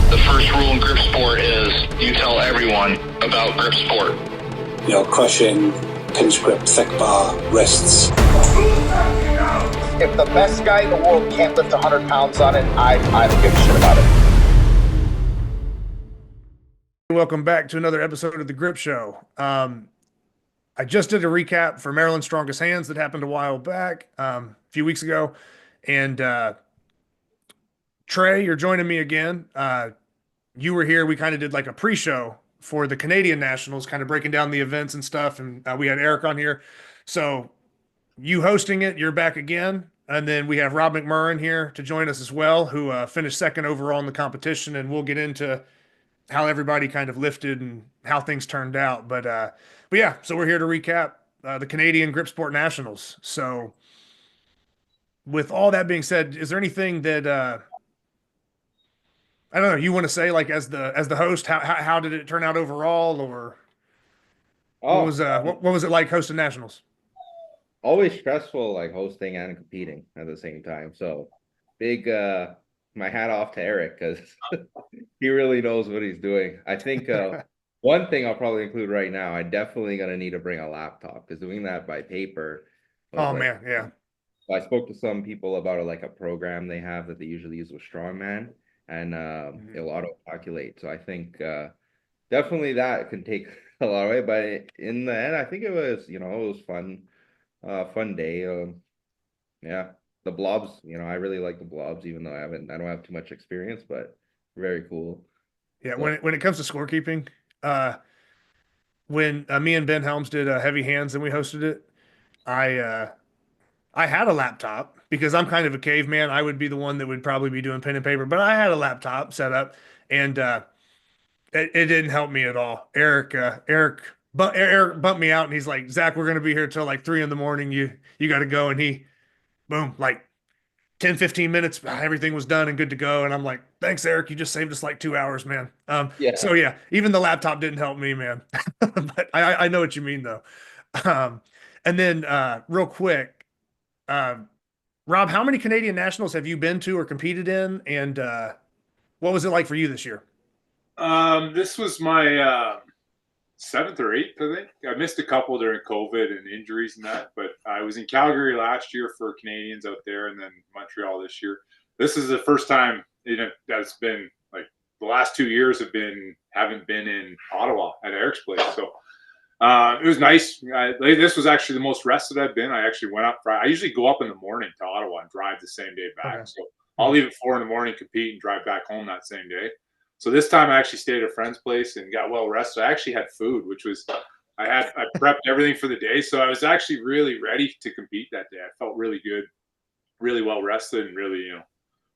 The first rule in grip sport is you tell everyone about grip sport. Crushing, pinch grip, thick bar, wrists. If the best guy in the world can't lift 100 pounds on it, I don't give a shit about it. Welcome back to another episode of the Grip Show. I just did a recap for Maryland's Strongest Hands that happened a while back, a few weeks ago. And Trey, you're joining me again. You were here. We kind of did like a pre-show for the Canadian Nationals, kind of breaking down the events and stuff. And we had Eric on here. So you hosting it, you're back again. And then we have Rob McMurren here to join us as well, who finished second overall in the competition. And we'll get into how everybody kind of lifted and how things turned out. But yeah, so we're here to recap the Canadian Grip Sport Nationals. So with all that being said, is there anything that I don't know you want to say, like as the host, how did it turn out overall, or what was it like hosting nationals? Always stressful, like hosting and competing at the same time. So big my hat off to Eric, because he really knows what he's doing. I think one thing I'll probably include right now, I definitely gonna need to bring a laptop, because doing that by paper. Oh man, yeah. I spoke to some people about a program they have that they usually use with Strongman, and it'll auto calculate. So I think definitely that can take a lot away. But in the end, I think it was it was fun, fun day. Yeah. The blobs, I really like the blobs, even though I don't have too much experience, but very cool. Yeah, so, when it comes to scorekeeping, when me and Ben Helms did Heavy Hands and we hosted it, I had a laptop because I'm kind of a caveman. I would be the one that would probably be doing pen and paper, but I had a laptop set up, and it didn't help me at all. Eric bumped me out, and he's like, "Zach, we're going to be here till like 3 a.m. You got to go," and he. Boom, like 10, 15 minutes, everything was done and good to go. And I'm like, thanks, Eric. You just saved us like 2 hours, man. Yeah. So yeah, even the laptop didn't help me, man. But I know what you mean though. And then real quick, Rob, how many Canadian Nationals have you been to or competed in? And what was it like for you this year? This was my 7th or 8th, I think. I missed a couple during COVID and injuries and that, but I was in Calgary last year for Canadians out there, and then Montreal this year. This is the first time that's been like the last 2 years haven't been in Ottawa at Eric's place. So it was nice. This was actually the most rested I've been. I actually went up Friday. I usually go up in the morning to Ottawa and drive the same day back. Okay. So I'll leave at 4 a.m, compete, and drive back home that same day. So this time I actually stayed at a friend's place and got well rested. I actually had food, which was I prepped everything for the day. So I was actually really ready to compete that day. I felt really good, really well rested, and really,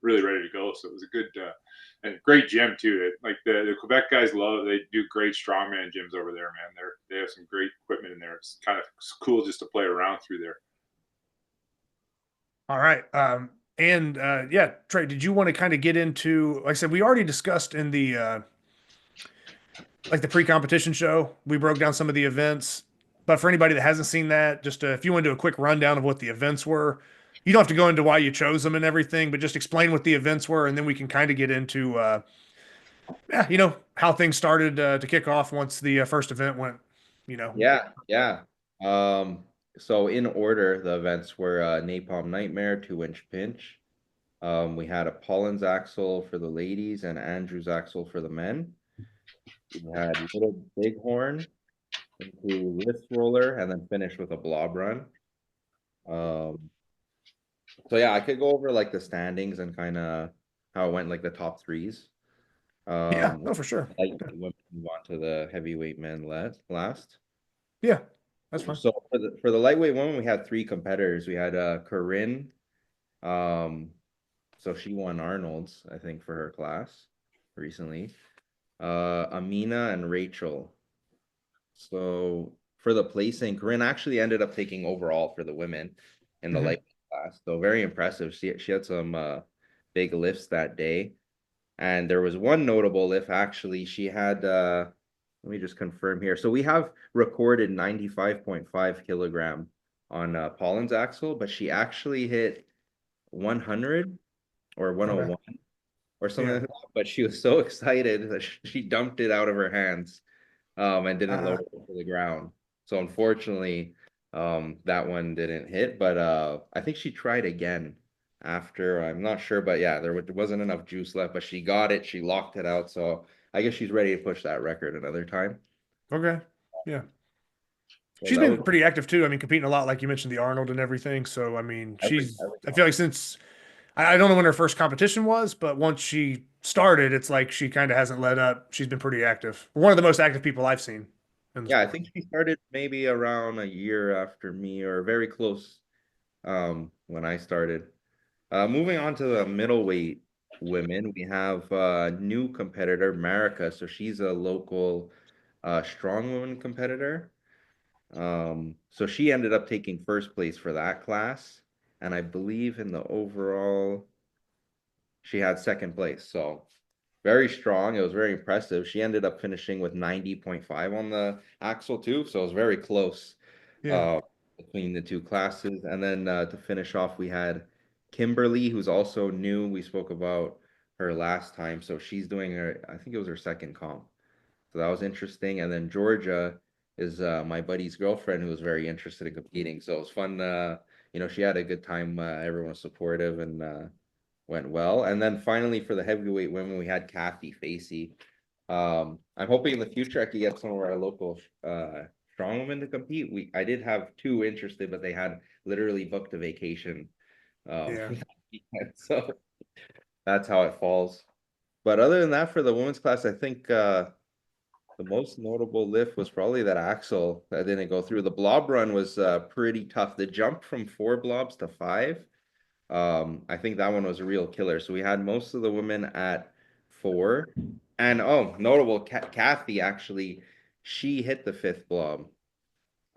really ready to go. So it was a good and great gym too. Like the Quebec guys they do great strongman gyms over there, man. They have some great equipment in there. It's kind of cool just to play around through there. All right. And yeah, Trey, did you want to kind of get into, like I said, we already discussed in the the pre-competition show, we broke down some of the events, but for anybody that hasn't seen that, just if you want to do a quick rundown of what the events were, you don't have to go into why you chose them and everything, but just explain what the events were, and then we can kind of get into how things started to kick off once the first event went, Yeah. So in order, the events were Napalm Nightmare 2-inch pinch. We had a Paulins axle for the ladies and Andrews axle for the men. We had little Bighorn into wrist roller, and then finish with a Blob Run. So yeah, I could go over the standings and kind of how it went, the top threes. Yeah, no, for sure. Move on to the heavyweight men last. Yeah. That's fine. So for the lightweight women, we had 3 competitors. We had Corinne. So she won Arnold's, I think, for her class recently. Amina and Rachel. So for the placing, Corinne actually ended up taking overall for the women in the lightweight class. So very impressive. She had some big lifts that day. And there was one notable lift, actually. She had let me just confirm here. So we have recorded 95.5 kilogram on Paulins axle, but she actually hit 100 or 101 or something Yeah. like that, but she was so excited that she dumped it out of her hands, and didn't lower it to the ground. So unfortunately, that one didn't hit, but I think she tried again after, I'm not sure, but yeah, there wasn't enough juice left, but she got it, she locked it out, so I guess she's ready to push that record another time. Okay. Yeah. So She's that been was pretty active too. I mean, competing a lot, like you mentioned, the Arnold and everything. So, I mean, every I feel like since, I don't know when her first competition was, but once she started, it's like she kind of hasn't let up. She's been pretty active. One of the most active people I've seen in the Yeah, I sport. think she started maybe around a year after me or very close, when I started. Moving on to the middleweight women, we have a new competitor, Marika. So she's a local strong woman competitor. So she ended up taking first place for that class. And I believe in the overall, she had second place. So very strong. It was very impressive. She ended up finishing with 90.5 on the axle too. So it was very close Yeah. uh, between the two classes. And then to finish off, we had Kimberly, who's also new. We spoke about her last time. So she's doing her, I think it was her second comp. So that was interesting. And then Georgia is my buddy's girlfriend who was very interested in competing. So it was fun. She had a good time. Everyone was supportive and went well. And then finally for the heavyweight women, we had Kathy Facey. I'm hoping in the future I could get some of our local strong women to compete. I did have two interested, but they had literally booked a vacation. Yeah. So that's how it falls. But other than that, for the women's class, I think the most notable lift was probably that axle that didn't go through. The blob run was pretty tough. The jump from 4 blobs to 5, I think that one was a real killer. So we had most of the women at 4, and notable, Kathy actually, she hit the 5th blob.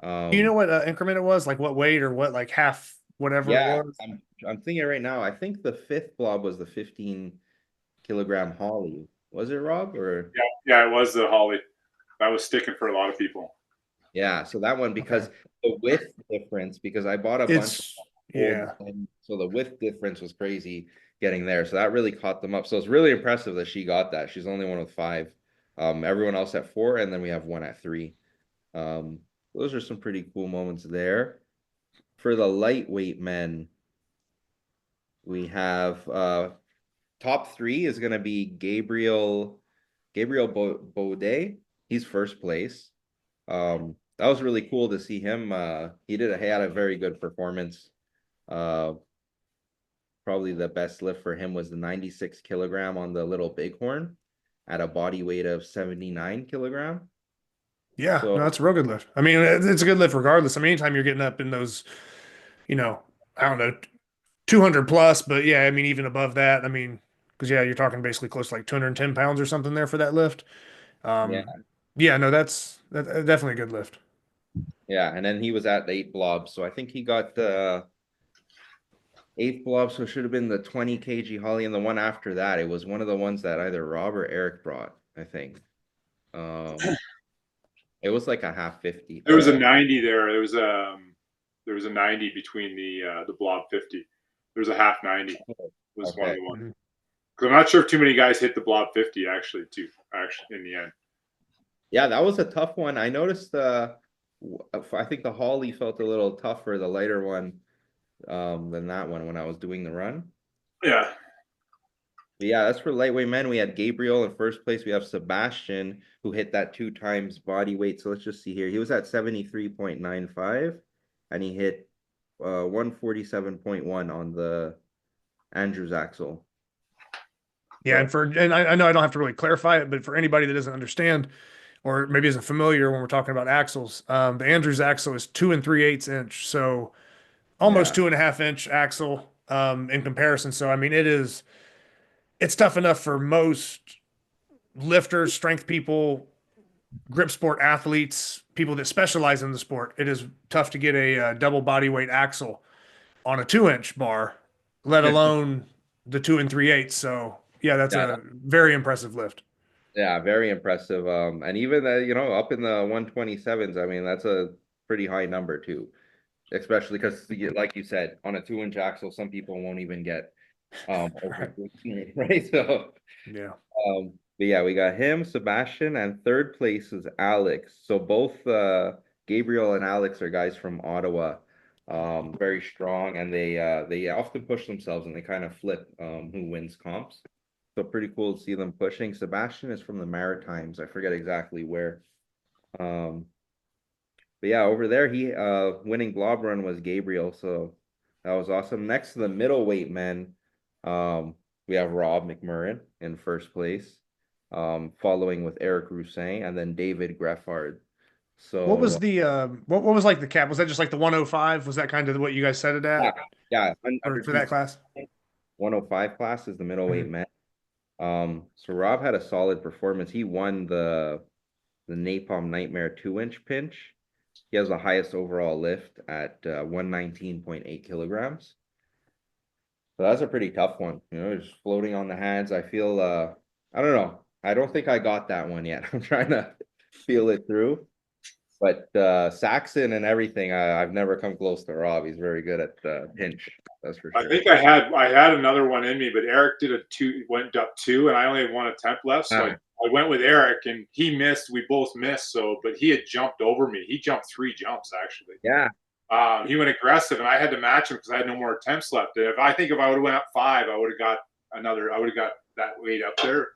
Do you know Um, what increment it was? Like what weight or what, like half, whatever it yeah, was? I'm thinking right now. I think the 5th blob was the 15-kilogram Holly. Was it, Rob? Or Yeah, it was the Holly. That was sticking for a lot of people. yeah, so that one, Okay. because the width difference, because I bought a bunch of It's, old, yeah. and so the width difference was crazy getting there. So that really caught them up. So it's really impressive that she got that. She's the only one with 5. Everyone else at 4, and then we have one at 3. Um, those are some pretty cool moments there. For the lightweight men, we have top 3 is gonna be Gabriel Baudet. He's first place. That was really cool to see him. He had a very good performance. Uh, Probably the best lift for him was the 96 kilogram on the little Bighorn at a body weight of 79 kilogram. Yeah. No, So that's a real good lift. I mean, it's a good lift regardless. I mean, anytime you're getting up in those, you know, I don't know, 200 plus, but yeah, I mean, even above that, I mean, because yeah, you're talking basically close to like 210 pounds or something there for that lift. yeah, Yeah, no, that's definitely a good lift. yeah, and then he was at the 8 blob, so I think he got the 8th blob, so it should have been the 20 kg Holly, and the one after that, it was one of the ones that either Rob or Eric brought, I think. It was like a half 50. There was a 90 there. There was a 90 between the blob 50. There was a half 90 was one of Okay. the ones. Mhm. Because I'm not sure if too many guys hit the blob 50 actually in the end. Yeah, that was a tough one. I noticed I think the Holly felt a little tougher, the lighter one, than that one when I was doing the run. Yeah. But yeah, that's for lightweight men. We had Gabriel in first place. We have Sebastian, who hit that 2 times body weight. So let's just see here. He was at 73.95 and he hit 147.1 on the Andrews axle. Yeah, So and I know I don't have to really clarify it, but for anybody that doesn't understand or maybe isn't familiar when we're talking about axles, the Andrews axle is 2 3/8 inch, so almost yeah, 2.5 inch axle in comparison. So I mean, it's tough enough for most lifters, strength people, grip sport athletes, people that specialize in the sport. It is tough to get a, double body weight axle on a 2 inch bar, let alone the 2 3/8. So yeah, that's yeah, a very impressive lift. yeah, very impressive. And even up in the 127s, I mean, that's a pretty high number too. Especially because, like you said, on a 2-inch axle, some people won't even get over 15, right? So, Yeah. but yeah, we got him, Sebastian, and third place is Alex. So both Gabriel and Alex are guys from Ottawa, very strong, and they often push themselves and they kind of flip who wins comps. So pretty cool to see them pushing. Sebastian is from the Maritimes. I forget exactly where. Um, but yeah, over there he winning Blob Run was Gabriel, so that was awesome. Next to the middleweight men, we have Rob McMurren in first place, following with Eric Roussin and then David Greffard. What was So the what was like the cap? Was that just like the 105? Was that kind of what you guys set it yeah, at yeah, for that class? 105 class is the middleweight Mhm. men. So Rob had a solid performance. He won the Napalm Nightmare 2-inch pinch. He has the highest overall lift at 119.8 kilograms. So that's a pretty tough one. Just floating on the hands. I feel I don't know. I don't think I got that one yet. I'm trying to feel it through. But Saxon and everything, I've never come close to Rob. He's very good at pinch. That's for I sure. think I had another one in me, but Eric did a two, went up two, and I only had one attempt left. So I went with Eric, and he missed. We both missed. So, but he had jumped over me. He jumped 3 jumps actually. Yeah. He went aggressive, and I had to match him because I had no more attempts left. And I think if I would have went up 5, I would have got another. I would have got that weight up there,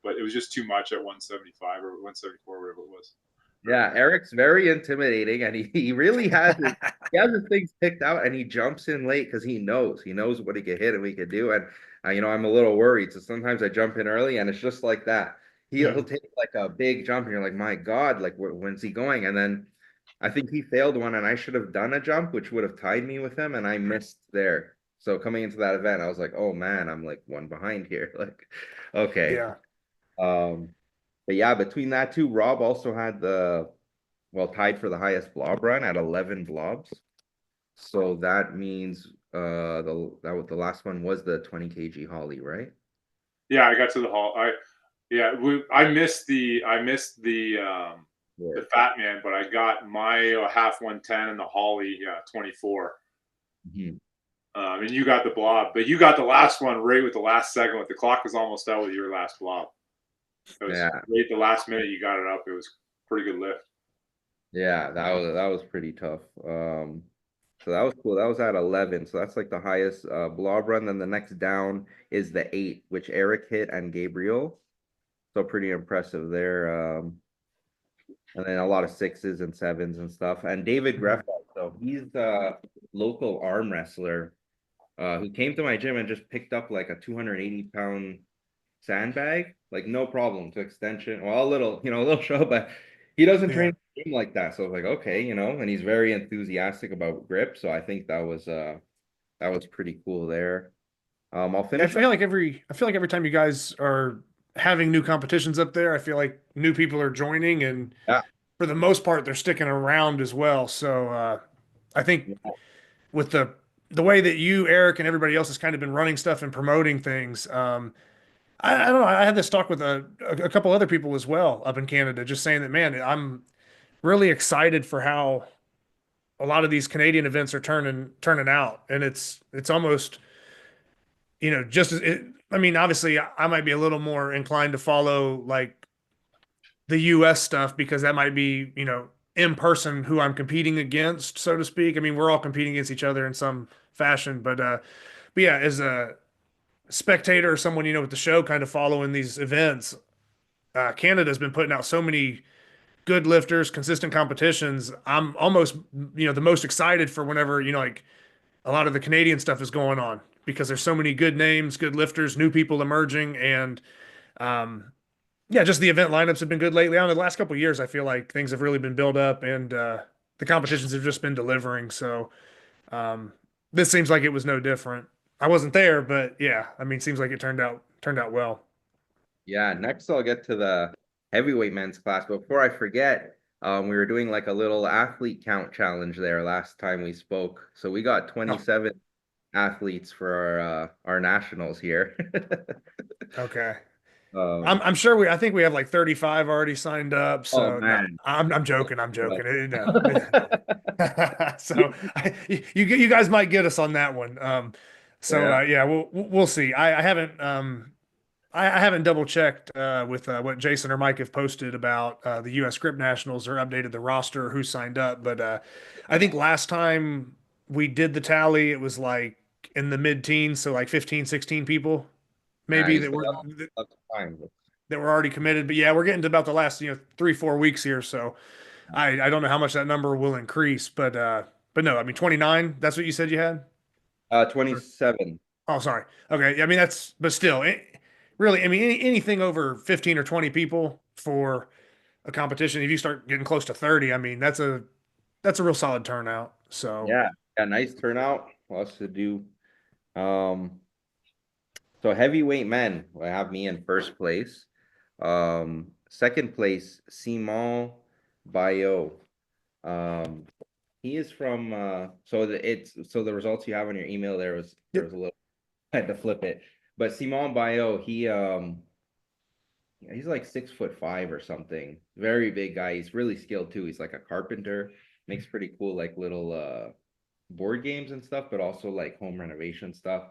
but it was just too much at 175 or 174, whatever it was. Yeah, Eric's very intimidating, and he really he has his things picked out, and he jumps in late because he knows what he could hit and we could do. And I'm a little worried, so sometimes I jump in early, and it's just like that. He'll take like a big jump, and you're like, my God, like when's he going? And then I think he failed one, and I should have done a jump, which would have tied me with him, and I missed there. So coming into that event, I was like, oh man, I'm like one behind here. Like, okay. Yeah. But yeah, between that two, Rob also had tied for the highest blob run at 11 blobs. So that means the last one was the 20 kg Holly, right? Yeah, I got to the hall. I missed the fat man, but I got my half 110 and the Holly 24. Mhm. And you got the blob, but you got the last one right with the last second. With the clock was almost out with your last blob. It was right at the last minute you got it up. It was pretty good lift. Yeah, that was pretty tough. So that was cool. That was at 11. So that's like the highest blob run. Then the next down is the 8, which Eric hit and Gabriel. So pretty impressive there. And then a lot of 6s and 7s and stuff. And David Greffel, so he's a local arm wrestler who came to my gym and just picked up like a 280-pound sandbag, like no problem to extension. Well, a little show, but he doesn't train like that. So I was like, okay, and he's very enthusiastic about grip. So I think that was pretty cool there. I'll finish. I feel like every time you guys are having new competitions up there, I feel like new people are joining, and for the most part, they're sticking around as well. So I think with the way that you, Eric, and everybody else has kind of been running stuff and promoting things, I don't know. I had this talk with a couple other people as well up in Canada, just saying that, man, I'm really excited for how a lot of these Canadian events are turning out, and it's almost, just as it. I mean, obviously, I might be a little more inclined to follow like the U.S. stuff because that might be, in person who I'm competing against, so to speak. I mean, we're all competing against each other in some fashion, but yeah, as a spectator or someone with the show kind of following these events, Canada's been putting out so many good lifters, consistent competitions. I'm almost the most excited for whenever like a lot of the Canadian stuff is going on because there's so many good names, good lifters, new people emerging, and yeah, just the event lineups have been good lately. On the last couple of years, I feel like things have really been built up, and the competitions have just been delivering. So this seems like it was no different. I wasn't there, but yeah, I mean, seems like it turned out well. Yeah, next I'll get to the heavyweight men's class. But before I forget, we were doing like a little athlete count challenge there last time we spoke. So we got 27 athletes for our nationals here. Okay. I'm sure I think we have like 35 already signed up. So man. I'm joking. So you guys might get us on that one. So Yeah. yeah, we'll see. I haven't I haven't double checked with what Jason or Mike have posted about the U.S. Script Nationals or updated the roster who signed up. But I think last time we did the tally, it was like in the mid-teens, so like 15, 16 people Yeah, maybe you still have time. that were already committed. But yeah, we're getting to about the last 3-4 weeks here, so I don't know how much that number will increase. But no, I mean 29. That's what you said you had. 27. Oh, sorry. Okay. Yeah, I mean, but still, really, I mean, anything over 15 or 20 people for a competition, if you start getting close to 30, I mean, that's a real solid turnout. So, Yeah, yeah, nice turnout. Lots to do. Um, so heavyweight men, I have me in first place. Second place, Simon Bayo. Um, he is from so the results you have on your email there yep. was a little I had to flip it. But Simon Bayo, he's like 6'5" or something. Very big guy. He's really skilled too. He's like a carpenter. Makes pretty cool like little board games and stuff, but also like home renovation stuff.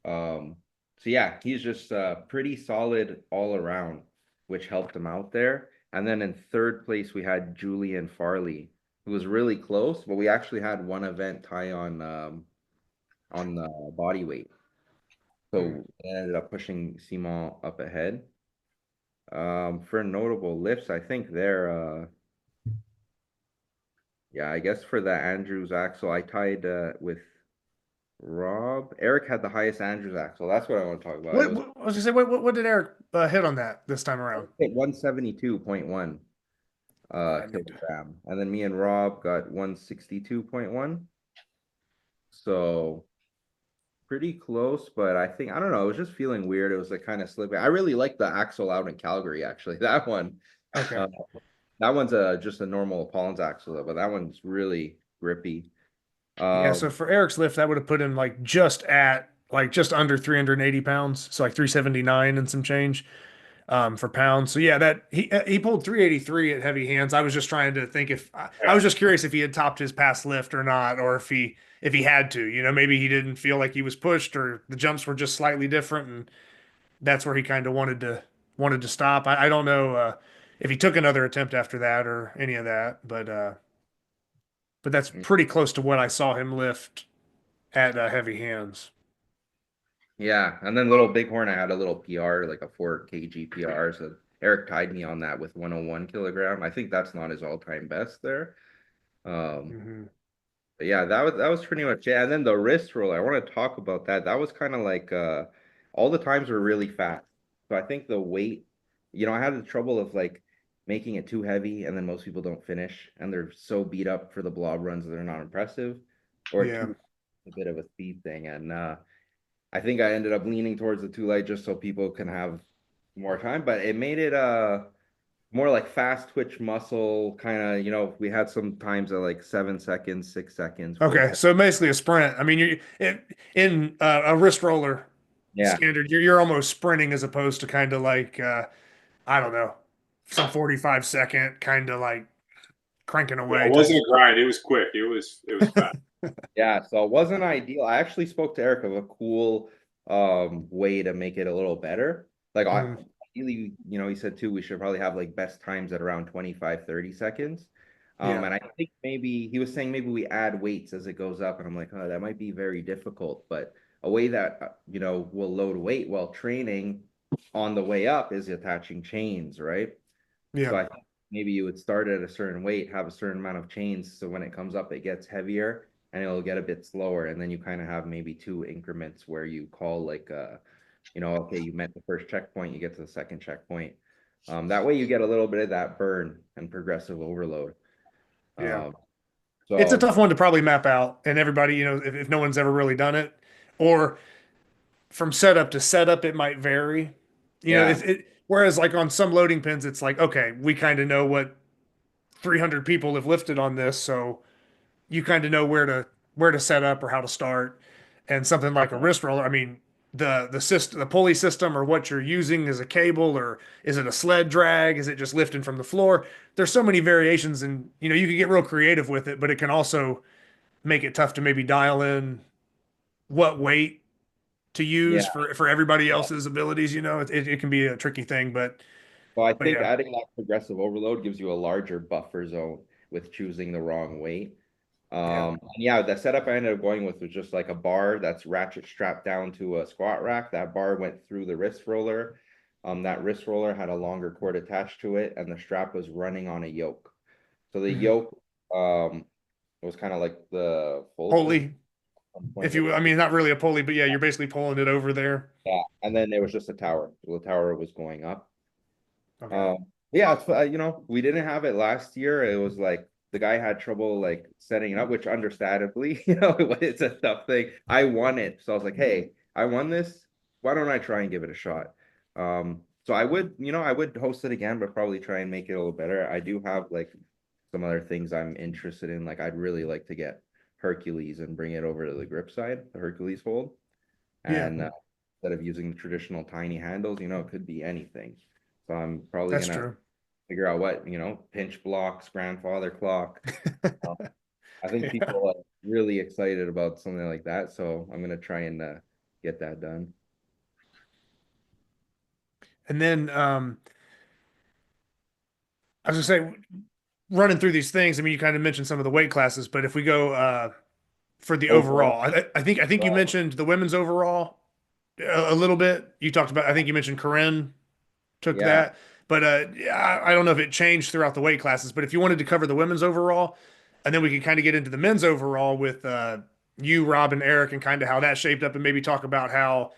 Um, so yeah, he's just pretty solid all around, which helped him out there. And then in third place we had Julian Farley, who was really close, but we actually had one event tie on the body weight. So it ended up pushing Simon up ahead. For notable lifts, I think they're yeah, I guess for the Andrews axle, I tied with Rob. Eric had the highest Andrews axle. That's what I want to talk about. It was I was gonna say, what did Eric hit on that this time around? 172.1 I need to. kilogram. And then me and Rob got 162.1. So pretty close, but I don't know, it was just feeling weird. It was like kind of slipping. I really like the axle out in Calgary, actually. That one. Okay. That one's just a normal Paulins axle, but that one's really grippy. Yeah. So for Eric's lift, that would have put him like just under 380 pounds. So like 379 and some change. For pounds. So yeah, that he pulled 383 at heavy hands. I was just trying to think if I was just curious if he had topped his past lift or not, or if he had to. Maybe he didn't feel like he was pushed, or the jumps were just slightly different, and that's where he kind of wanted to stop. I don't know if he took another attempt after that or any of that, but that's pretty close to what I saw him lift at heavy hands. Yeah, and then little Bighorn, I had a little PR, like a 4 kg PR. So Eric tied me on that with 101 kilogram. I think that's not his all-time best there. Mm-hmm. But yeah, that was pretty much it. And then the wrist roll, I want to talk about that. That was kind of like all the times were really fast. So I think the weight, I had the trouble of like making it too heavy, and then most people don't finish, and they're so beat up for the blob runs that they're not impressive, or Yeah. too a bit of a speed thing. And I think I ended up leaning towards the too light just so people can have more time, but it made it more like fast twitch muscle kind of, we had some times at like 7 seconds, 6 seconds. Okay, so basically a sprint. I mean, in a wrist roller Yeah. standard, you're almost sprinting as opposed to kind of like I don't know, some 45-second kind of like cranking Yeah, away it type. wasn't a grind. It was quick. It was fast. Yeah, so it wasn't ideal. I actually spoke to Eric of a cool way to make it a little better. Like Mm, ideally, he said too, we should probably have like best times at around 25, 30 seconds. yeah, And I think maybe he was saying maybe we add weights as it goes up, and I'm like, oh, that might be very difficult. But a way that will load weight while training on the way up is attaching chains, right? So yeah, I think maybe you would start at a certain weight, have a certain amount of chains, so when it comes up, it gets heavier and it'll get a bit slower. And then you kind of have maybe two increments where you call like okay, you met the first checkpoint, you get to the second checkpoint. That way you get a little bit of that burn and progressive overload. yeah. Um, It's a so tough one to probably map out, and everybody, if no one's ever really done it, or from setup to setup, it might vary. yeah, Whereas like on some loading pins, it's like, okay, we kind of know what 300 people have lifted on this, so you kind of know where to set up or how to start. And something like a wrist roller, I mean, the system, the pulley system, or what you're using is a cable, or is it a sled drag? Is it just lifting from the floor? There's so many variations, and you can get real creative with it, but it can also make it tough to maybe dial in what weight to use Yeah. for everybody else's abilities. You know, it can be a tricky thing, So I but think yeah, adding that progressive overload gives you a larger buffer zone with choosing the wrong weight. yeah. And yeah, the setup I ended up going with was just like a bar that's ratchet strapped down to a squat rack. That bar went through the wrist roller. That wrist roller had a longer cord attached to it, and the strap was running on a yoke. So the Mhm. yoke was kind of like the fulcrum. Pulley, if you, I mean, not really a pulley, but yeah, you're basically pulling it over there. Yeah, and then there was just a tower. So the tower was going up. Okay. Yeah, we didn't have it last year. It was like the guy had trouble like setting it up, which understandably, it's a tough thing. I won it, so I was like, hey, I won this. Why don't I try and give it a shot? So I would host it again, but probably try and make it a little better. I do have like some other things I'm interested in. Like I'd really like to get Hercules and bring it over to the grip side, the Hercules hold, Yeah, and instead of using the traditional tiny handles, it could be anything. So I'm probably that's gonna true. figure out what, pinch blocks, grandfather clock. Um, I think Yeah. people are really excited about something like that. So I'm gonna try and get that done. And then I was gonna say, running through these things, I mean, you kind of mentioned some of the weight classes, but if we go for the Overall, overall, I think you mentioned the women's overall a little bit. You talked about, I think you mentioned Corinne took yeah, that, but yeah, I don't know if it changed throughout the weight classes. But if you wanted to cover the women's overall, and then we could kind of get into the men's overall with you, Rob, and Eric, and kind of how that shaped up, and maybe talk about how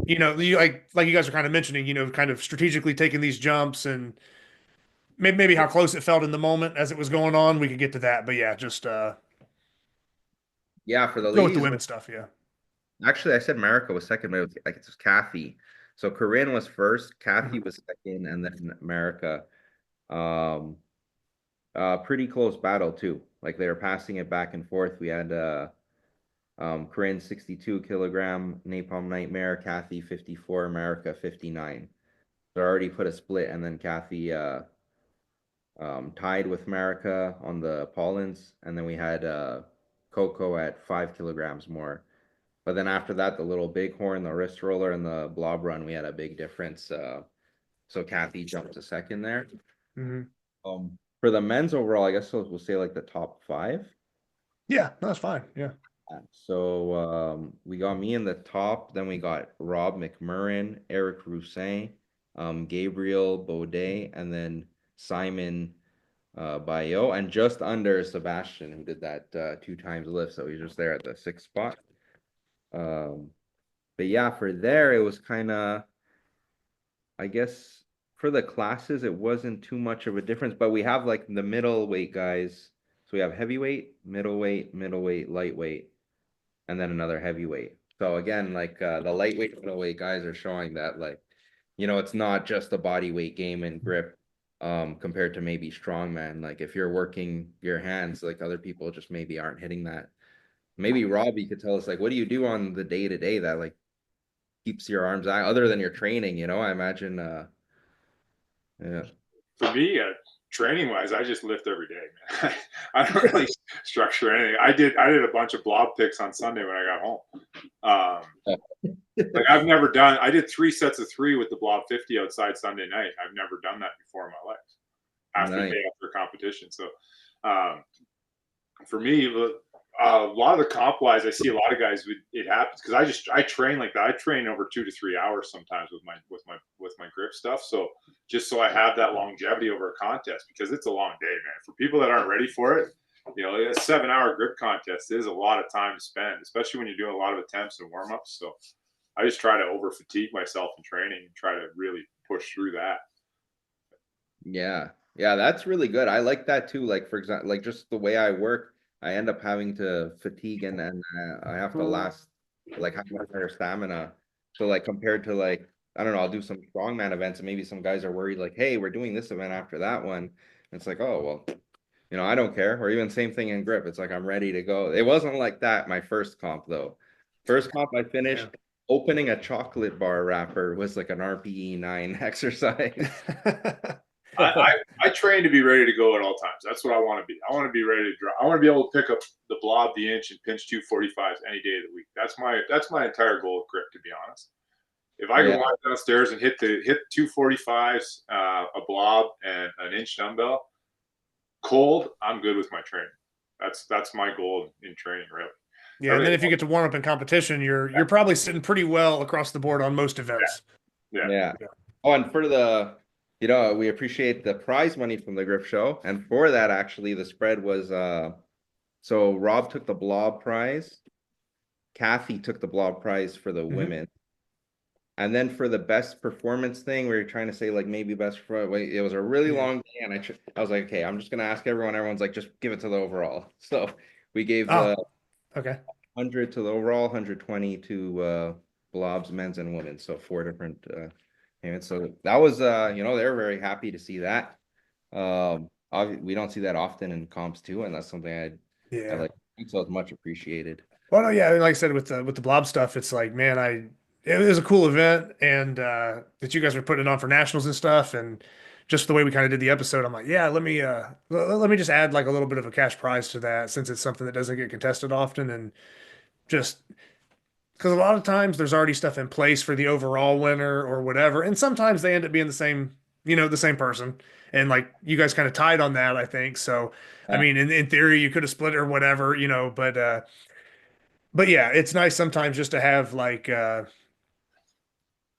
you like you guys are kind of mentioning, kind of strategically taking these jumps and maybe how close it felt in the moment as it was going on. We could get to that, but yeah, just yeah. For the go with the ladies, women's stuff. Yeah. actually, I said Marika was second, but it's Kathy. So Corinne was first, Kathy Mhm. was second, and then Marika. Um, Pretty close battle too. Like they were passing it back and forth. We had Corinne 62 kilogram, Napalm Nightmare, Kathy 54, America 59. So I already put a split, and then Kathy tied with America on the pollens, and then we had Coco at 5 kilograms more. But then after that, the little Bighorn, the wrist roller, and the Blob Run, we had a big difference. So Kathy jumped to second there. Hmm. For the men's overall, I guess we'll say like the top five. Yeah, no, that's fine. Yeah. So we got me in the top, then we got Rob McMurren, Eric Roussin, Gabriel Baudet, and then Simon Bayo, and just under Sebastian, who did that 2 times lift. So he's just there at the sixth spot. But yeah, for there, it was kind of, I guess, for the classes, it wasn't too much of a difference, but we have like the middleweight guys. So we have heavyweight, middleweight, lightweight, and then another heavyweight. So again, like the lightweight, middleweight guys are showing that like, it's not just a body weight game and grip compared to maybe strongman. Like if you're working your hands, like other people just maybe aren't hitting that. Maybe Robbie could tell us like, what do you do on the day to day that like keeps your arms out other than your training, I imagine yeah. For me, training wise, I just lift every day, man. I don't really structure anything. I did a bunch of blob picks on Sunday when I got home. Like I did 3 sets of 3 with the blob 50 outside Sunday night. I've never done that before in my life after Nice. day after competition. So for me, a lot of the comp wise, I see a lot of guys. It happens because I train like that. I train over 2 to 3 hours sometimes with my grip stuff. So just so I have that longevity over a contest because it's a long day, man. For people that aren't ready for it, a 7-hour grip contest is a lot of time to spend, especially when you're doing a lot of attempts and warm ups. So I just try to over fatigue myself in training and try to really push through that. Yeah. Yeah, that's really good. I like that too. Like for example, like just the way I work, I end up having to fatigue and I have to last like have much better stamina. So like compared to like I don't know, I'll do some strongman events and maybe some guys are worried like, hey, we're doing this event after that one. And it's like, oh well, I don't care. Or even same thing in grip. It's like I'm ready to go. It wasn't like that my first comp though. First comp I finished Yeah. opening a chocolate bar wrapper was like an RPE 9 exercise. I train to be ready to go at all times. That's what I want to be. I want to be ready to draw. I want to be able to pick up the blob, the inch, and pinch 245s any day of the week. That's my entire goal of grip, to be honest. If I can walk downstairs and hit 245s, a blob, and an inch dumbbell cold, I'm good with my training. That's my goal in training, really. Yeah, and then if you get to warm up in competition, you're probably sitting pretty well across the board on most events. Yeah. Oh, and for the, we appreciate the prize money from the Grip Show, and for that, actually, the spread was so Rob took the Blob prize, Kathy took the Blob prize for the women, and then for the best performance thing, we were trying to say like maybe best for it was a really long day, and I was like, okay, I'm just gonna ask everyone. Everyone's like, just give it to the overall. So we gave the 100 to the overall, 120 to Blobs, men's and women's. So 4 different payments. So that was they were very happy to see that. We don't see that often in comps too, and that's something I like. So it's much appreciated. Well, no, yeah, like I said with the blob stuff, it's like, man, it was a cool event, and that you guys were putting it on for nationals and stuff, and just the way we kind of did the episode, I'm like, yeah, let me just add like a little bit of a cash prize to that, since it's something that doesn't get contested often, and just because a lot of times there's already stuff in place for the overall winner or whatever, and sometimes they end up being the same person, and like you guys kind of tied on that, I think. So, I mean, in theory, you could have split it or whatever, but yeah, it's nice sometimes just to have like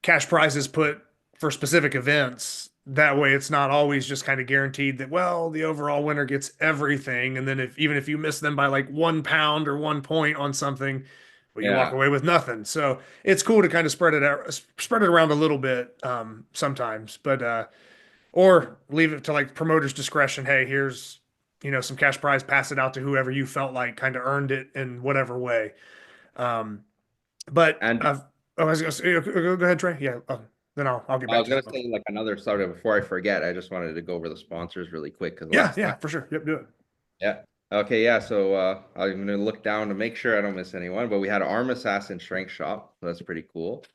cash prizes put for specific events. That way it's not always just kind of guaranteed that, well, the overall winner gets everything. And then even if you miss them by like 1 pound or 1 point on something, well, you walk away with nothing. So it's cool to kind of spread it around a little bit sometimes, but or leave it to like promoters' discretion. Hey, here's, some cash prize, pass it out to whoever you felt like kind of earned it in whatever way. But I was gonna say, go ahead, Trey. Yeah. Then I'll get back. I was gonna say like another subject before I forget. I just wanted to go over the sponsors really quick because yeah, for sure. Yep, do it. Yeah. Okay. Yeah. So I'm gonna look down to make sure I don't miss anyone. But we had Arm Assassin Strength Shop. So that's pretty cool.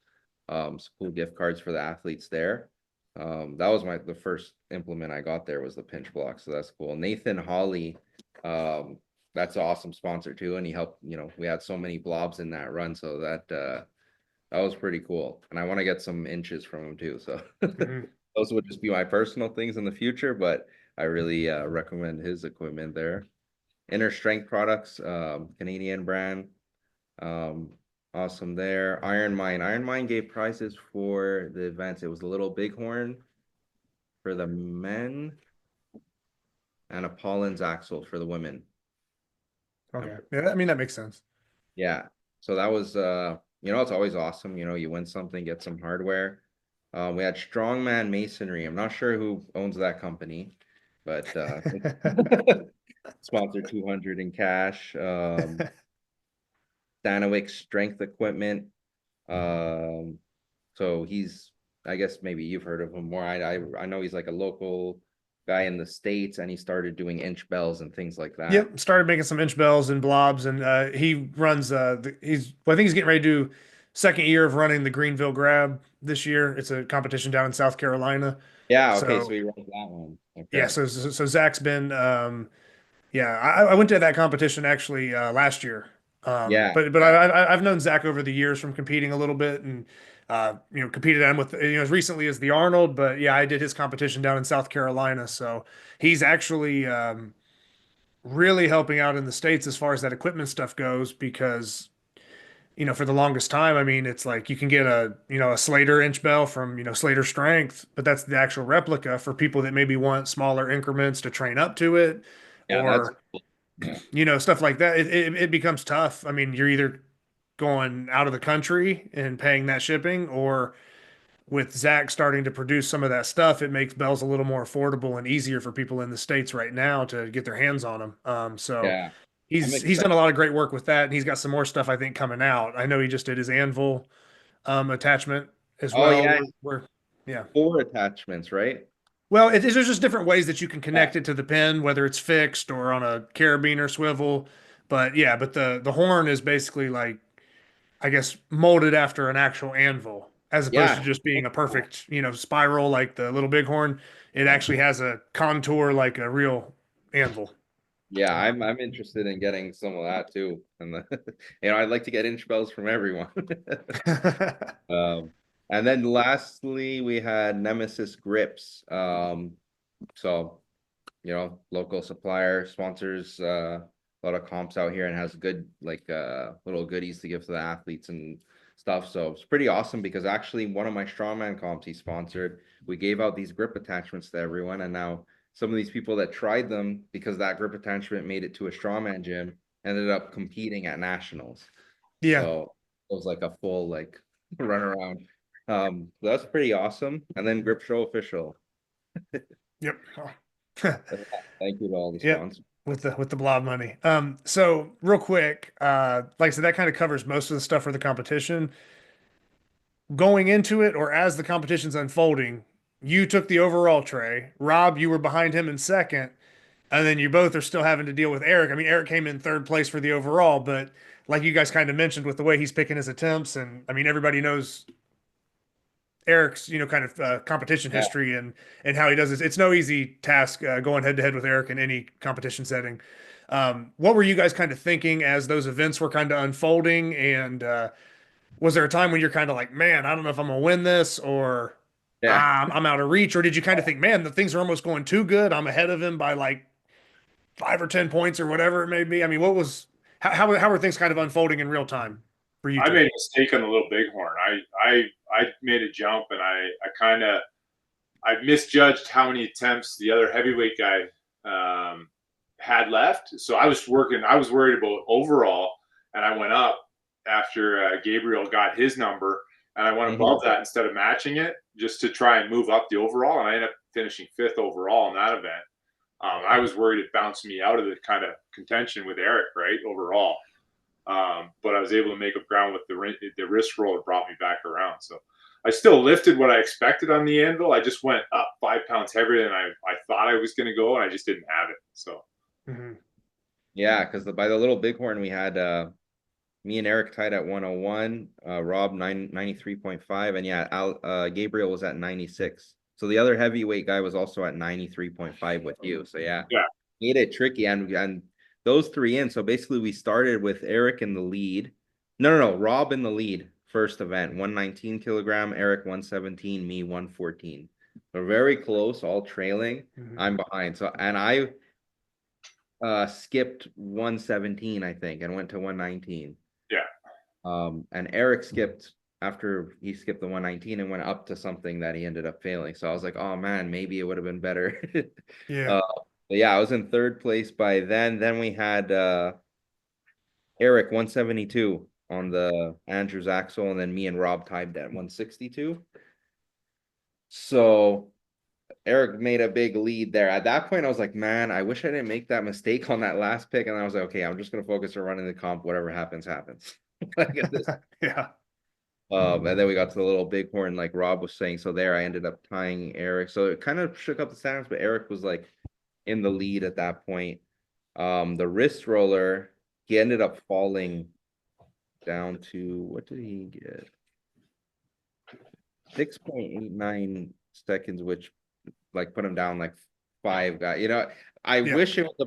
Some cool gift cards for the athletes there. That was the first implement I got there was the pinch block. So that's cool. Nathan Hawley. That's an awesome sponsor too, and he helped. We had so many blobs in that run, so that was pretty cool. And I want to get some inches from him too. So those would just be my personal things in the future, but I really recommend his equipment there. Inner Strength Products, Canadian brand. Awesome there. Ironmind gave prizes for the events. It was a little Bighorn for the men and a Napalm Axle for the women. Okay. Yeah, I mean, that makes sense. Yeah. So that was it's always awesome. You win something, get some hardware. We had Strongman Masonry. I'm not sure who owns that company, but sponsor 200 in cash. Danawick Strength Equipment. So I guess maybe you've heard of him more. I know he's like a local guy in the States, and he started doing inch bells and things like that. Yep, started making some inch bells and blobs, and he runs. I think he's getting ready to do second year of running the Greenville Grab this year. It's a competition down in South Carolina. Yeah. Okay. So he runs that one. Okay. Yeah. So Zach's been. I went to that competition actually last year. But I've known Zach over the years from competing a little bit, and competed on with as recently as the Arnold. But yeah, I did his competition down in South Carolina, so he's actually really helping out in the States as far as that equipment stuff goes, because for the longest time, I mean, it's like you can get a Slater inch bell from Slater Strength, but that's the actual replica for people that maybe want smaller increments to train up to it, or stuff like that. It becomes tough. I mean, you're either going out of the country and paying that shipping, or with Zach starting to produce some of that stuff, it makes bells a little more affordable and easier for people in the States right now to get their hands on them. He's done a lot of great work with that, and he's got some more stuff I think coming out. I know he just did his anvil attachment as well. Yeah. 4 attachments, right? Well, there's just different ways that you can connect it to the pin, whether it's fixed or on a carabiner swivel. But the horn is basically like, I guess, molded after an actual anvil. as opposed to Yeah, just being a perfect, spiral like the little bighorn. It actually has a contour like a real anvil. yeah, I'm interested in getting some of that too. And I'd like to get inch bells from everyone. Um, and then lastly, we had Nemesis Grips. So local supplier sponsors a lot of comps out here and has good like little goodies to give to the athletes and stuff. So it's pretty awesome because actually one of my strongman comps he sponsored, we gave out these grip attachments to everyone, and now some of these people that tried them because that grip attachment made it to a strongman gym ended up competing at nationals. Yeah. So it was like a full like run around. That's pretty awesome. And then Grip Show official. Yep. Thank you to all the Yep. sponsors. With the blob money. So real quick, like I said, that kind of covers most of the stuff for the competition. Going into it or as the competition's unfolding, you took the overall tray. Rob, you were behind him in second, and then you both are still having to deal with Eric. I mean, Eric came in third place for the overall, but like you guys kind of mentioned with the way he's picking his attempts, and I mean, everybody knows Eric's, kind of competition Yeah. history and how he does this. It's no easy task going head to head with Eric in any competition setting. What were you guys kind of thinking as those events were kind of unfolding? And was there a time when you're kind of like, man, I don't know if I'm gonna win this, or Yeah. I'm out of reach, or did you kind of think, man, the things are almost going too good, I'm ahead of him by like 5 or 10 points or whatever it may be? I mean, how were things kind of unfolding in real time for you I two? made a mistake on the little bighorn. I made a jump and I misjudged how many attempts the other heavyweight guy had left. So I was worried about overall, and I went up after Gabriel got his number, and I went above that instead of matching it just to try and move up the overall, and I ended up finishing fifth overall in that event. I was worried it bounced me out of the kind of contention with Eric, right, overall. But I was able to make up ground with the wrist roller, brought me back around. So I still lifted what I expected on the anvil. I just went up 5 pounds heavier than I thought I was going to go, and I just didn't have it. So Yeah, because by the little bighorn we had me and Eric tied at 101, Rob 93.5, and yeah, Gabriel was at 96. So the other heavyweight guy was also at 93.5 with you. So yeah, made it tricky, and those three in. So basically, we started with Eric in the lead. No, Rob in the lead first event, 119 kilogram, Eric 117, me 114. We're very close, all trailing. I'm behind. So and I skipped 117, I think, and went to 119. Yeah. And Eric skipped after he skipped the 119 and went up to something that he ended up failing. So I was like, oh man, maybe it would have been better. Yeah. But yeah, I was in third place by then. Then we had Eric 172 on the Andrews Axle, and then me and Rob tied at 162. So Eric made a big lead there. At that point, I was like, man, I wish I didn't make that mistake on that last pick. And I was like, okay, I'm just gonna focus on running the comp. Whatever happens, happens. Yeah. And then we got to the little bighorn, like Rob was saying. So there, I ended up tying Eric. So it kind of shook up the standings, but Eric was like in the lead at that point. The wrist roller, he ended up falling down to, what did he get? 6.89 seconds, which like put him down like 5 guys. I wish it was a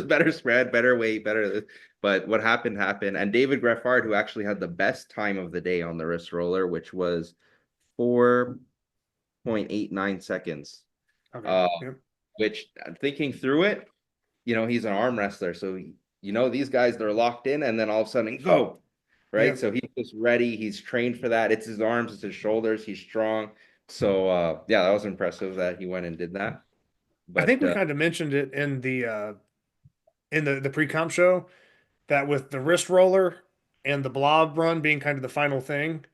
better spread, better weight, better. But what happened. And David Greffard, who actually had the best time of the day on the wrist roller, which was 4.89 seconds. Okay. Which thinking through it, he's an arm wrestler. So, these guys, they're locked in and then all of a sudden go, right? Yeah. So he's just ready. He's trained for that. It's his arms, it's his shoulders. He's strong. So, yeah, that was impressive that he went and did that. But I think we kind of mentioned it in the pre-comp show that with the wrist roller and the blob run being kind of the final thing,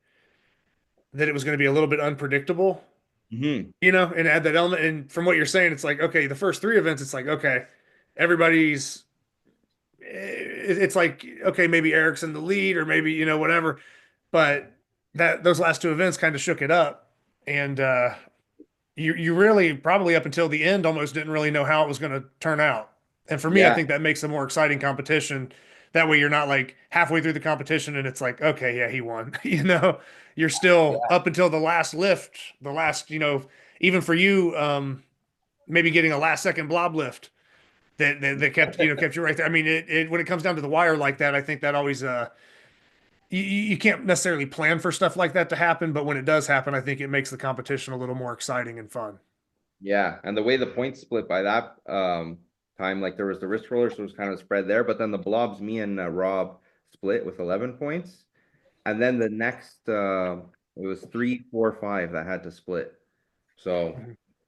that it was going to be a little bit unpredictable, and add that element. And from what you're saying, it's like, okay, the first 3 events, it's like, okay, it's like, okay, maybe Eric's in the lead or maybe, whatever. But those last 2 events kind of shook it up. And you really probably up until the end almost didn't really know how it was going to turn out. And for me, I think that makes a more exciting competition That way you're not like halfway through the competition and it's like, okay, yeah, he won. You know, you're still up until the last lift, the last, even for you, maybe getting a last second blob lift that kept, kept you right there. I mean, when it comes down to the wire like that, I think that always, you can't necessarily plan for stuff like that to happen, but when it does happen, I think it makes the competition a little more exciting and fun. Yeah, and the way the points split by that time, like there was the wrist roller, so it was kind of spread there, but then the blobs, me and Rob split with 11 points, and then the next it was 3, 4, 5 that had to split. So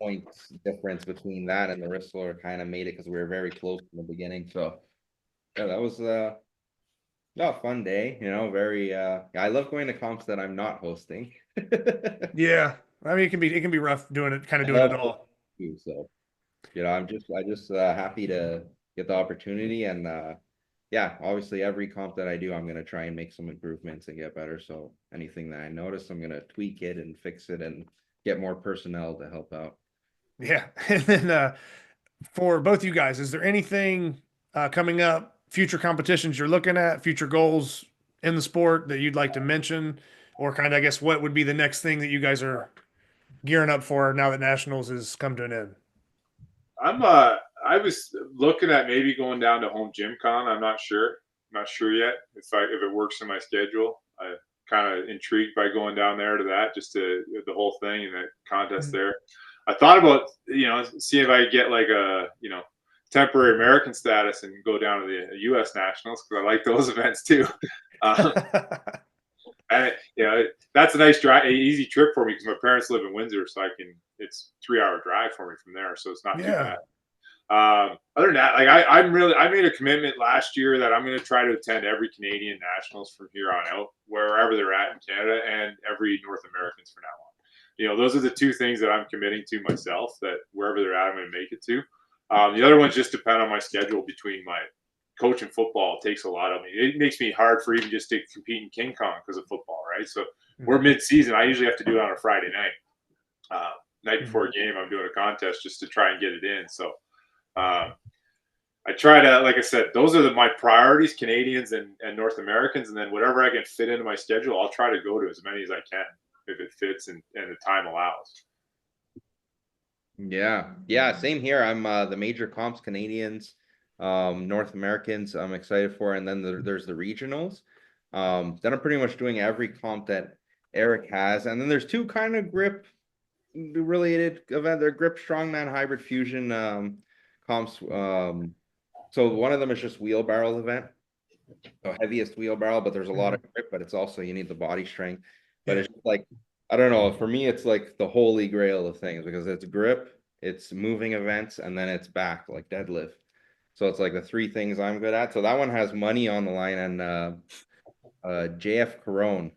points difference between that and the wrist roller kind of made it because we were very close in the beginning. So yeah, that was a fun day, very I love going to comps that I'm not hosting. Yeah. I mean, it can be rough doing it, kind of I doing love it all. too, so I just happy to get the opportunity, and yeah, obviously every comp that I do, I'm gonna try and make some improvements and get better. So anything that I notice, I'm gonna tweak it and fix it and get more personnel to help out. Yeah. And then for both you guys, is there anything coming up, future competitions you're looking at, future goals in the sport that you'd like to mention, or kind of, I guess, what would be the next thing that you guys are gearing up for now that nationals has come to an end? I was looking at maybe going down to home gym con. I'm not sure. I'm not sure yet if it works in my schedule. I kind of intrigued by going down there to that, just to the whole thing and that contest there. I thought about seeing if I could get like a temporary American status and go down to the U.S. Nationals, because I like those events too. And that's a nice drive, easy trip for me because my parents live in Windsor, so it's 3-hour drive for me from there, so it's not too bad. Other than that, like I made a commitment last year that I'm going to try to attend every Canadian Nationals from here on out, wherever they're at in Canada, and every North Americans from now on. Those are the two things that I'm committing to myself, that wherever they're at, I'm going to make it to. The other ones just depend on my schedule between my coach and football. It takes a lot of me. It makes me hard for even just to compete in King Kong because of football, right? So we're mid-season. I usually have to do it on a Friday night. Night before a game, I'm doing a contest just to try and get it in. So I try to, like I said, those are my priorities, Canadians and North Americans, and then whatever I can fit into my schedule, I'll try to go to as many as I can if it fits and the time allows. Yeah, same here. I'm the major comps, Canadians, North Americans, I'm excited for, and then there's the regionals. Then I'm pretty much doing every comp that Eric has, and then there's two kind of grip related event. They're grip strongman hybrid fusion comps. So one of them is just wheelbarrow event, so heaviest wheelbarrow, but there's a lot of grip, but it's also you need the body strength. But it's like, I don't know, for me it's like the holy grail of things, because it's grip, it's moving events, and then it's back, like deadlift. So it's like the three things I'm good at. So that one has money on the line, and JF Carone,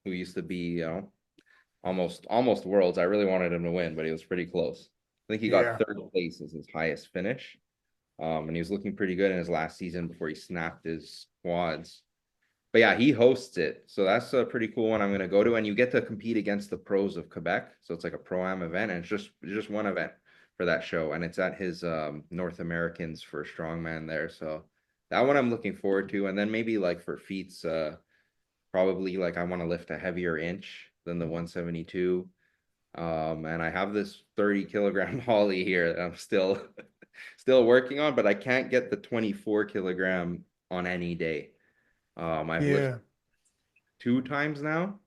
who used to be almost worlds. I really wanted him to win, but he was pretty close. I think he got third place as his highest finish. And he was looking pretty good in his last season before he snapped his quads. But yeah, he hosts it. So that's a pretty cool one I'm going to go to. And you get to compete against the pros of Quebec. So it's like a pro-am event, and it's just one event for that show. And it's at his North Americans for strongman there. So that one I'm looking forward to. And then maybe like for feats, probably like I want to lift a heavier inch than the 172. And I have this 30-kilogram Holly here that I'm still working on, but I can't get the 24-kilogram on any day. I've lifted 2 times now.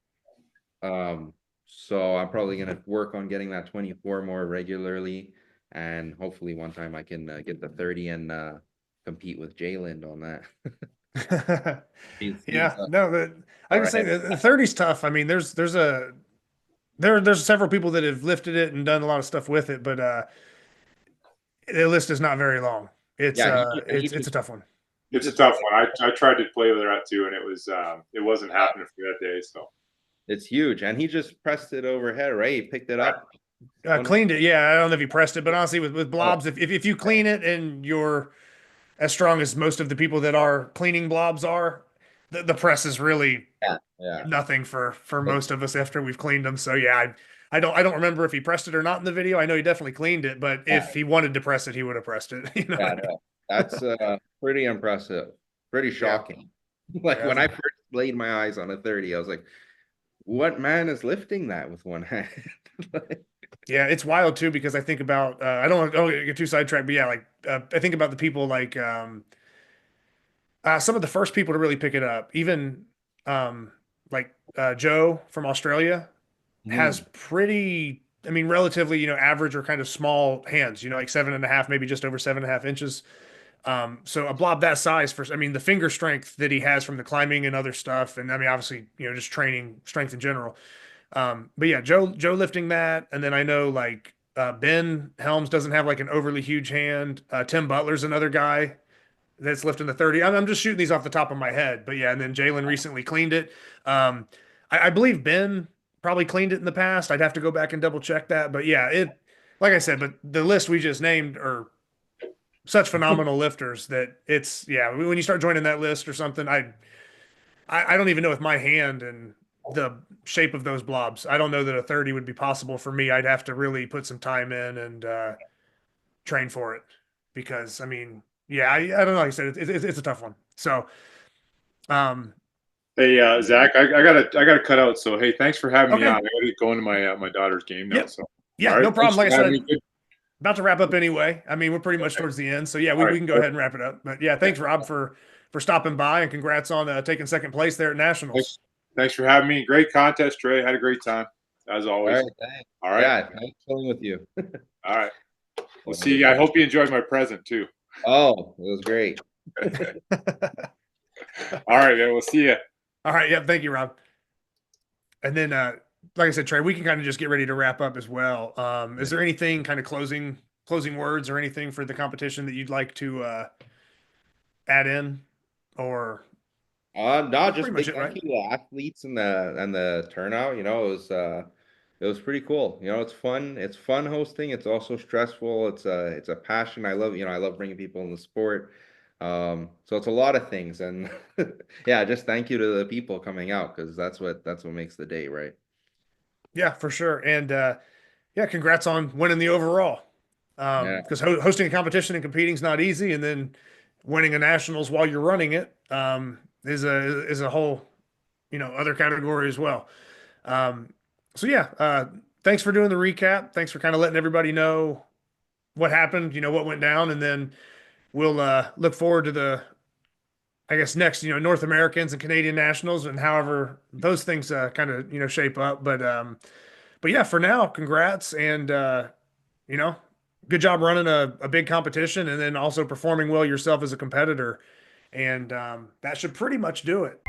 So I'm probably going to work on getting that 24 more regularly, and hopefully one time I can get the 30 and compete with Jayland on that. I would say the 30's tough. I mean, there's several people that have lifted it and done a lot of stuff with it, but the list is not very long. It's it's a tough one. It's a tough one. I tried to play with that too, and it wasn't happening for that day. So it's huge, and he just pressed it overhead, right? He picked it up, cleaned it. Yeah, I don't know if he pressed it, but honestly, with blobs, if you clean it and you're as strong as most of the people that are cleaning blobs are, the press is really nothing for most of us after we've cleaned them. So yeah, I don't remember if he pressed it or not in the video. I know he definitely cleaned it, but if he wanted to press it, he would have pressed it. pretty impressive, pretty shocking. Like Yeah, when I first laid my eyes on a 30, I was like, what man is lifting that with one hand? Like, yeah, it's wild too because I think about I don't want to get too sidetracked, but yeah, like I think about the people like some of the first people to really pick it up, even like Joe from Australia has hmm. pretty, I mean, relatively, average or kind of small hands, like 7.5, maybe just over 7.5 inches. So a blob that size I mean, the finger strength that he has from the climbing and other stuff, and I mean, obviously, just training strength in general. But yeah, Joe lifting that, and then I know like Ben Helms doesn't have like an overly huge hand. Tim Butler's another guy that's lifting the 30. I'm just shooting these off the top of my head, but yeah, and then Jalen recently cleaned it. Um, I believe Ben probably cleaned it in the past. I'd have to go back and double check that, but yeah, like I said, but the list we just named are such phenomenal lifters that it's yeah. When you start joining that list or something, I don't even know with my hand and the shape of those blobs. I don't know that a 30 would be possible for me. I'd have to really put some time in and train for it because I mean, yeah, I don't know. Like I said, it's a tough one. So, um, Hey, Zach, I gotta cut out. So hey, thanks for having me on. okay, I gotta go into my my daughter's game now. yep, So all yeah, right, no thanks problem. for Like I having me. said, Good. about to wrap up anyway. I mean, we're pretty much towards the end, so yeah, All we right. can go ahead and wrap it up. But yeah, thanks Rob for stopping by and congrats on taking second place there at Thanks, nationals. thanks for having me. Great contest, Trey. Had a great time as All always. right, thanks. All right. Yeah, nice chilling with you. All right. We'll Have a see good you. I day. hope you enjoyed my present too. Oh, it was great. All right, man. We'll see you. All right, yeah, thank you, Rob. And then, like I said, Trey, we can kind of just get ready to wrap up as well. Is there anything kind of closing words or anything for the competition that you'd like to add in, or No, that's just pretty much big it, thank right? you to the athletes and the turnout. It was pretty cool. It's fun. It's fun hosting. It's also stressful. It's a passion. I love bringing people in the sport. So it's a lot of things, and yeah, just thank you to the people coming out because that's what makes the day, right? Yeah, for sure. And yeah, congrats on winning the overall. Yeah. Because hosting a competition and competing is not easy, and then winning a nationals while you're running it is a whole other category as well. Um, so yeah, thanks for doing the recap. Thanks for kind of letting everybody know what happened, what went down, and then we'll look forward to the, I guess, next, North Americans and Canadian nationals and however those things kind of, shape up. But yeah, for now, congrats and, you know, good job running a big competition and then also performing well yourself as a competitor. And that should pretty much do it.